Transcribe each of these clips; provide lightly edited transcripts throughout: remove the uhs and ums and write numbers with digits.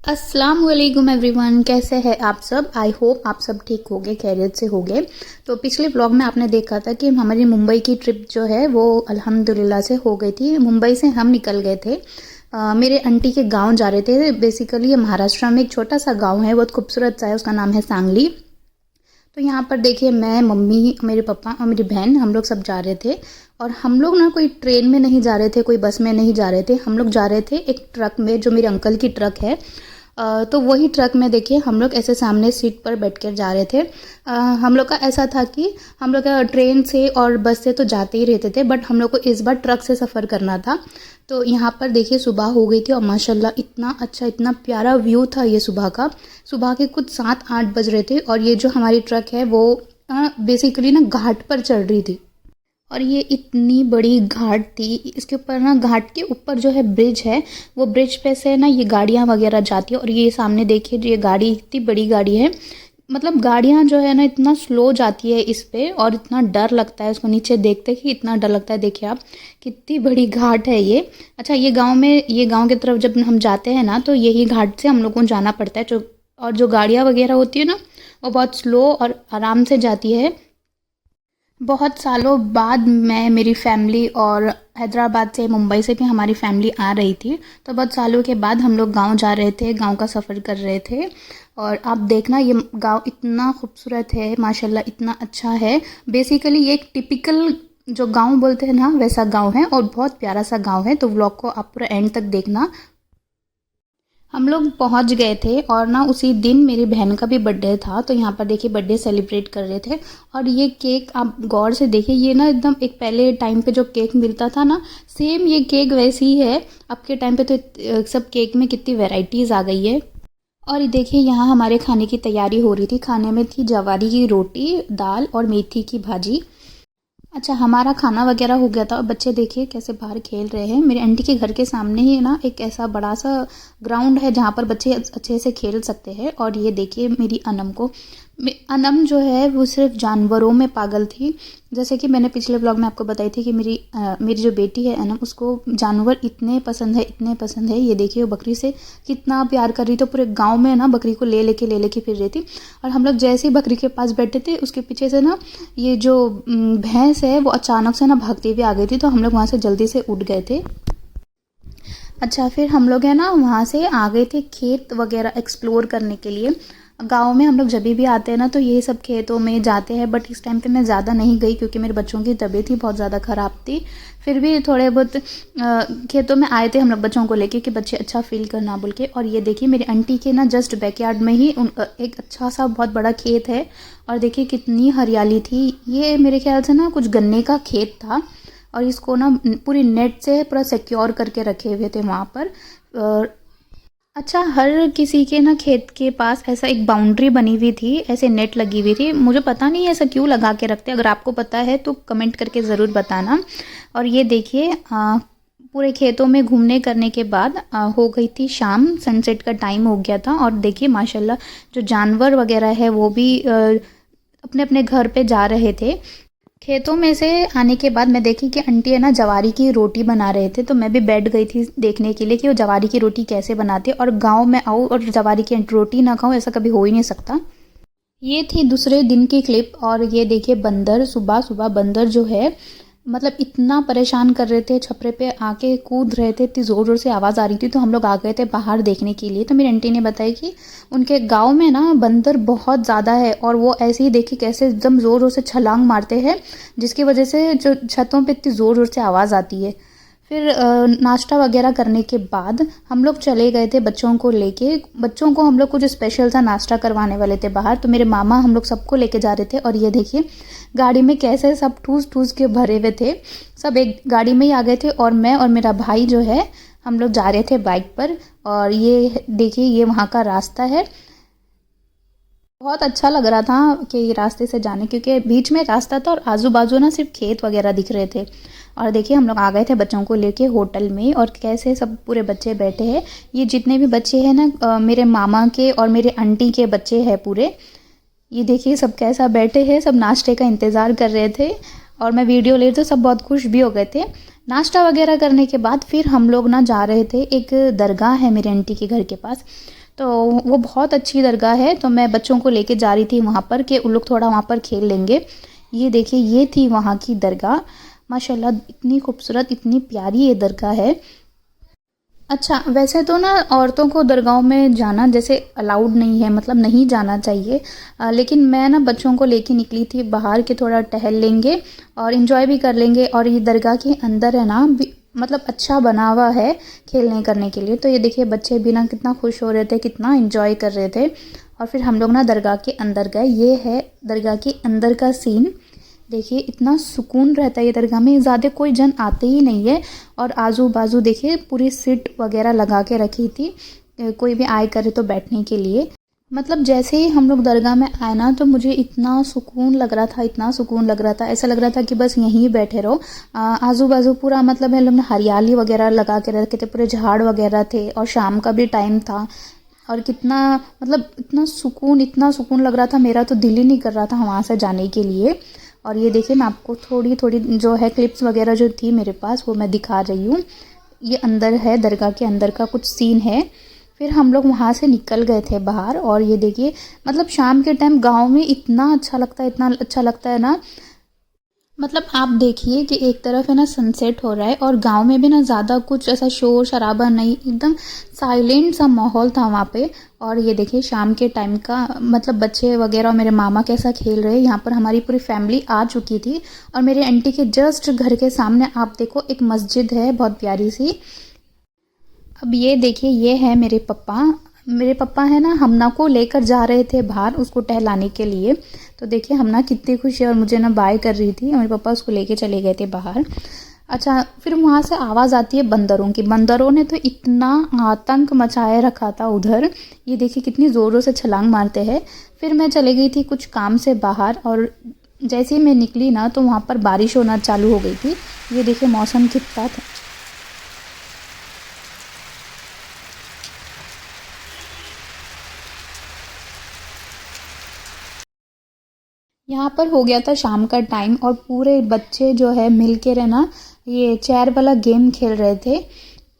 अस्सलाम वालेकुम एवरीवन, कैसे हैं आप सब। आई होप आप सब ठीक होंगे, खैरियत से होंगे। तो पिछले व्लॉग में आपने देखा था कि हमारी मुंबई की ट्रिप जो है वो अल्हम्दुलिल्लाह से हो गई थी। मुंबई से हम निकल गए थे, मेरे आंटी के गांव जा रहे थे। बेसिकली ये महाराष्ट्र में एक छोटा सा गांव है, बहुत खूबसूरत सा है, उसका नाम है सांगली। तो यहाँ पर देखिए मैं, मम्मी, मेरे पापा और मेरी बहन, हम लोग सब जा रहे थे। और हम लोग ना कोई ट्रेन में नहीं जा रहे थे, कोई बस में नहीं जा रहे थे, हम लोग जा रहे थे एक ट्रक में, जो मेरे अंकल की ट्रक है। तो वही ट्रक में देखिए हम लोग ऐसे सामने सीट पर बैठ कर जा रहे थे। हम लोग का ऐसा था कि हम लोग ट्रेन से और बस से तो जाते ही रहते थे, बट हम लोग को इस बार ट्रक से सफ़र करना था। तो यहाँ पर देखिए सुबह हो गई थी और माशाल्लाह इतना अच्छा, इतना प्यारा व्यू था ये सुबह का। सुबह के कुछ 7-8 बज रहे थे और ये जो हमारी ट्रक है वो बेसिकली ना घाट पर चल रही थी। और ये इतनी बड़ी घाट थी, इसके ऊपर ना, घाट के ऊपर जो है ब्रिज है, वो ब्रिज पे से ना ये गाड़ियाँ वगैरह जाती है। और ये सामने देखिए ये गाड़ी, इतनी बड़ी गाड़ी है, मतलब गाड़ियाँ जो है ना इतना स्लो जाती है इस पे, और इतना डर लगता है उसको नीचे देखते ही, इतना डर लगता है। देखिए आप कितनी बड़ी घाट है ये। अच्छा, ये गांव में, ये गांव की तरफ जब हम जाते हैं ना तो यही घाट से हम लोगों को जाना पड़ता है। और जो गाड़ियाँ वगैरह होती है ना वो बहुत स्लो और आराम से जाती है। बहुत सालों बाद मैं, मेरी फैमिली, और हैदराबाद से, मुंबई से भी हमारी फैमिली आ रही थी। तो बहुत सालों के बाद हम लोग गांव जा रहे थे, गांव का सफ़र कर रहे थे। और आप देखना ये गांव इतना खूबसूरत है माशाल्लाह, इतना अच्छा है। बेसिकली ये एक टिपिकल जो गांव बोलते हैं ना वैसा गांव है, और बहुत प्यारा सा गांव है। तो व्लॉग को आप पूरा एंड तक देखना। हम लोग पहुंच गए थे और ना उसी दिन मेरी बहन का भी बर्थडे था। तो यहाँ पर देखिए बर्थडे सेलिब्रेट कर रहे थे। और ये केक आप गौर से देखिए, ये ना एकदम एक पहले टाइम पे जो केक मिलता था ना, सेम ये केक वैसी ही है। अब के टाइम पे तो सब केक में कितनी वैरायटीज़ आ गई है। और ये देखिए यहाँ हमारे खाने की तैयारी हो रही थी। खाने में थी जवारी की रोटी, दाल और मेथी की भाजी। अच्छा, हमारा खाना वगैरह हो गया था और बच्चे देखिए कैसे बाहर खेल रहे हैं। मेरे आंटी के घर के सामने ही ना एक ऐसा बड़ा सा ग्राउंड है जहाँ पर बच्चे अच्छे से खेल सकते हैं। और ये देखिए मेरी अनम को, अनम जो है वो सिर्फ जानवरों में पागल थी। जैसे कि मैंने पिछले ब्लॉग में आपको बताई थी कि मेरी जो बेटी है अनम, उसको जानवर इतने पसंद है, इतने पसंद है। ये देखिए वो बकरी से कितना प्यार कर रही थी। पूरे गांव में ना बकरी को ले लेके फिर रही थी। और हम लोग जैसे ही बकरी के पास बैठे थे, उसके पीछे से ना ये जो भैंस है वो अचानक से ना भागती हुई आ गई थी। तो हम लोग वहाँ से जल्दी से उठ गए थे। अच्छा, फिर हम लोग है ना वहाँ से आ गए थे खेत वगैरह एक्सप्लोर करने के लिए। गांव में हम लोग जब भी आते हैं ना तो ये सब खेतों में जाते हैं, बट इस टाइम पे मैं ज़्यादा नहीं गई क्योंकि मेरे बच्चों की तबीयत ही बहुत ज़्यादा ख़राब थी। फिर भी थोड़े बहुत खेतों में आए थे हम लोग बच्चों को लेके कि बच्चे अच्छा फील करना बोल के। और ये देखिए मेरी आंटी के ना जस्ट बैकयार्ड में ही एक अच्छा सा बहुत बड़ा खेत है। और देखिए कितनी हरियाली थी। ये मेरे ख्याल से ना कुछ गन्ने का खेत था, और इसको ना पूरी नेट से पूरा सिक्योर करके रखे हुए थे वहाँ पर। अच्छा, हर किसी के ना खेत के पास ऐसा एक बाउंड्री बनी हुई थी, ऐसे नेट लगी हुई थी। मुझे पता नहीं ऐसा क्यों लगा के रखते हैं, अगर आपको पता है तो कमेंट करके ज़रूर बताना। और ये देखिए पूरे खेतों में घूमने करने के बाद हो गई थी शाम, सनसेट का टाइम हो गया था। और देखिए माशाल्लाह जो जानवर वगैरह है वो भी अपने अपने घर पे जा रहे थे। खेतों में से आने के बाद मैं देखी कि आंटी है ना जवारी की रोटी बना रहे थे। तो मैं भी बैठ गई थी देखने के लिए कि वो जवारी की रोटी कैसे बनाते। और गांव में आऊँ और जवारी की रोटी ना खाऊं, ऐसा कभी हो ही नहीं सकता। ये थी दूसरे दिन की क्लिप। और ये देखिए बंदर, सुबह सुबह बंदर जो है मतलब इतना परेशान कर रहे थे, छपरे पे आके कूद रहे थे, इतनी ज़ोर ज़ोर से आवाज़ आ रही थी। तो हम लोग आ गए थे बाहर देखने के लिए। तो मेरी आंटी ने बताया कि उनके गांव में ना बंदर बहुत ज़्यादा है, और वो ऐसे ही देखिए कैसे एकदम ज़ोर ज़ोर से छलांग मारते हैं, जिसकी वजह से जो छतों पे इतनी ज़ोर ज़ोर से आवाज़ आती है। फिर नाश्ता वगैरह करने के बाद हम लोग चले गए थे बच्चों को लेके। बच्चों को हम लोग कुछ स्पेशल सा नाश्ता करवाने वाले थे बाहर, तो मेरे मामा हम लोग सबको लेके जा रहे थे। और ये देखिए गाड़ी में कैसे सब ठूस ठूस के भरे हुए थे, सब एक गाड़ी में ही आ गए थे। और मैं और मेरा भाई जो है हम लोग जा रहे थे बाइक पर। और ये देखिए ये वहाँ का रास्ता है। बहुत अच्छा लग रहा था कि ये रास्ते से जाने, क्योंकि बीच में रास्ता था और आजू बाजू ना सिर्फ खेत वगैरह दिख रहे थे। और देखिए हम लोग आ गए थे बच्चों को लेके होटल में, और कैसे सब पूरे बच्चे बैठे हैं। ये जितने भी बच्चे हैं ना मेरे मामा के और मेरे आंटी के बच्चे हैं पूरे। ये देखिए सब कैसा बैठे हैं, सब नाश्ते का इंतज़ार कर रहे थे। और मैं वीडियो ले रही तो सब बहुत खुश भी हो गए थे। नाश्ता वगैरह करने के बाद फिर हम लोग ना जा रहे थे, एक दरगाह है मेरे आंटी के घर के पास, तो वो बहुत अच्छी दरगाह है। तो मैं बच्चों को लेके जा रही थी वहाँ पर कि उन लोग थोड़ा वहाँ पर खेल लेंगे। ये देखिए ये थी वहाँ की दरगाह, माशाल्लाह इतनी खूबसूरत इतनी प्यारी ये दरगाह है। अच्छा वैसे तो ना औरतों को दरगाहों में जाना जैसे अलाउड नहीं है, मतलब नहीं जाना चाहिए। लेकिन मैं ना बच्चों को लेके निकली थी बाहर के थोड़ा टहल लेंगे और इन्जॉय भी कर लेंगे। और ये दरगाह के अंदर है ना मतलब अच्छा बना हुआ है खेलने करने के लिए। तो ये देखिए बच्चे भी ना कितना खुश हो रहे थे, कितना इन्जॉय कर रहे थे। और फिर हम लोग ना दरगाह के अंदर गए। ये है दरगाह के अंदर का सीन। देखिए इतना सुकून रहता है ये दरगाह में, ज़्यादा कोई जन आते ही नहीं है। और आजू बाजू देखिए पूरी सीट वगैरह लगा के रखी थी, कोई भी आए करे तो बैठने के लिए। मतलब जैसे ही हम लोग दरगाह में आए ना तो मुझे इतना सुकून लग रहा था, इतना सुकून लग रहा था, ऐसा लग रहा था कि बस यहीं बैठे रहो। आजू बाजू पूरा मतलब हम लोग ने हरियाली वगैरह लगा के रखे थे, पूरे झाड़ वगैरह थे और शाम का भी टाइम था। और कितना मतलब इतना सुकून लग रहा था, मेरा तो दिल ही नहीं कर रहा था वहाँ से जाने के लिए। और ये देखिए मैं आपको थोड़ी थोड़ी जो है क्लिप्स वगैरह जो थी मेरे पास वो मैं दिखा रही हूँ। ये अंदर है, दरगाह के अंदर का कुछ सीन है। फिर हम लोग वहाँ से निकल गए थे बाहर। और ये देखिए मतलब शाम के टाइम गांव में इतना अच्छा लगता है, इतना अच्छा लगता है ना। मतलब आप देखिए कि एक तरफ है ना सनसेट हो रहा है और गांव में भी ना ज़्यादा कुछ ऐसा शोर शराबा नहीं, एकदम साइलेंट सा माहौल था वहाँ पे। और ये देखिए शाम के टाइम का मतलब बच्चे वगैरह और मेरे मामा कैसा खेल रहे हैं। यहाँ पर हमारी पूरी फैमिली आ चुकी थी। और मेरे आंटी के जस्ट घर के सामने आप देखो एक मस्जिद है बहुत प्यारी सी। अब ये देखिए ये है मेरे पापा है ना हमना को लेकर जा रहे थे बाहर उसको टहलाने के लिए। तो देखिए हमना कितनी खुश है और मुझे ना बाय कर रही थी और मेरे पापा उसको लेके चले गए थे बाहर। अच्छा फिर वहाँ से आवाज़ आती है बंदरों की। बंदरों ने तो इतना आतंक मचाए रखा था उधर, ये देखिए कितनी ज़ोरों से छलांग मारते हैं। फिर मैं चले गई थी कुछ काम से बाहर और जैसे ही मैं निकली ना तो वहाँ पर बारिश होना चालू हो गई थी। ये देखिए मौसम कितना था। यहाँ पर हो गया था शाम का टाइम और पूरे बच्चे जो है मिल के रहना ये चेयर वाला गेम खेल रहे थे।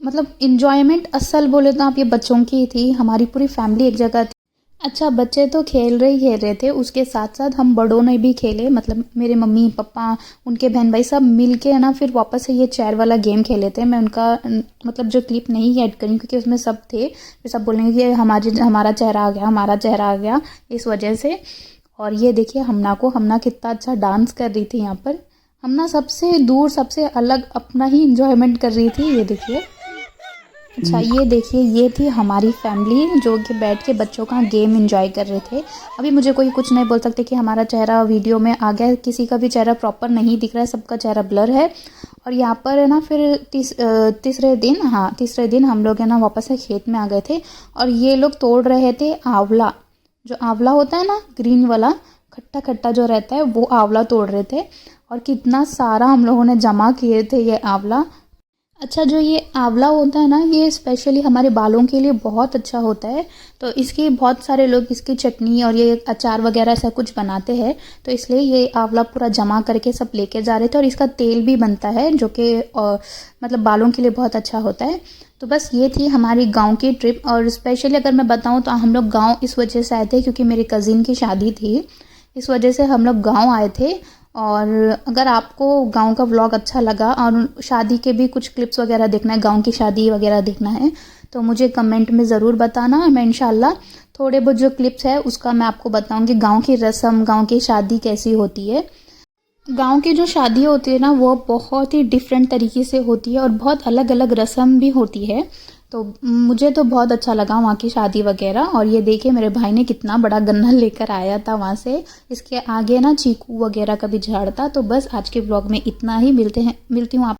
मतलब इन्जॉयमेंट असल बोले तो आप ये बच्चों की थी, हमारी पूरी फैमिली एक जगह थी। अच्छा बच्चे तो खेल रहे थे, उसके साथ साथ हम बड़ों ने भी खेले। मतलब मेरे मम्मी पापा उनके बहन भाई सब मिल के ना फिर वापस से ये चेयर वाला गेम खेले थे। मैं उनका मतलब जो क्लिप नहीं ऐड करी क्योंकि उसमें सब थे, फिर सब बोलेंगे कि हमारा चेहरा आ गया, हमारा चेहरा आ गया, इस वजह से। और ये देखिए हमना कितना अच्छा डांस कर रही थी यहाँ पर। हमना सबसे दूर सबसे अलग अपना ही इंजॉयमेंट कर रही थी, ये देखिए। अच्छा ये देखिए ये थी हमारी फैमिली जो कि बैठ के बच्चों का गेम एंजॉय कर रहे थे। अभी मुझे कोई कुछ नहीं बोल सकते कि हमारा चेहरा वीडियो में आ गया, किसी का भी चेहरा प्रॉपर नहीं दिख रहा है, सबका चेहरा ब्लर है। और यहाँ पर है ना फिर तीसरे दिन हम लोग है ना वापस से खेत में आ गए थे। और ये लोग तोड़ रहे थे आंवला, जो आंवला होता है ना ग्रीन वाला खट्टा खट्टा जो रहता है, वो आंवला तोड़ रहे थे। और कितना सारा हम लोगों ने जमा किए थे ये आंवला। अच्छा जो ये आंवला होता है ना ये स्पेशली हमारे बालों के लिए बहुत अच्छा होता है। तो इसकी बहुत सारे लोग इसकी चटनी और ये अचार वगैरह ऐसा कुछ बनाते हैं। तो इसलिए ये आंवला पूरा जमा करके सब लेके जा रहे थे। और इसका तेल भी बनता है जो कि मतलब बालों के लिए बहुत अच्छा होता है। तो बस ये थी हमारी गांव की ट्रिप। और स्पेशली अगर मैं बताऊं तो हम लोग गांव इस वजह से आए थे क्योंकि मेरी कज़िन की शादी थी, इस वजह से हम लोग गांव आए थे। और अगर आपको गांव का व्लॉग अच्छा लगा और शादी के भी कुछ क्लिप्स वगैरह देखना है, गांव की शादी वगैरह देखना है, तो मुझे कमेंट में ज़रूर बताना। मैं इंशाल्लाह थोड़े बहुत जो क्लिप्स है उसका मैं आपको बताऊंगी, गांव की रस्म गांव की शादी कैसी होती है। गांव की जो शादी होती है ना वो बहुत ही डिफरेंट तरीके से होती है और बहुत अलग अलग रस्म भी होती है। तो मुझे तो बहुत अच्छा लगा वहाँ की शादी वगैरह। और ये देखिए मेरे भाई ने कितना बड़ा गन्ना लेकर आया था वहाँ से। इसके आगे ना चीकू वगैरह का भी झाड़ था। तो बस आज के ब्लॉग में इतना ही, मिलती हूँ आप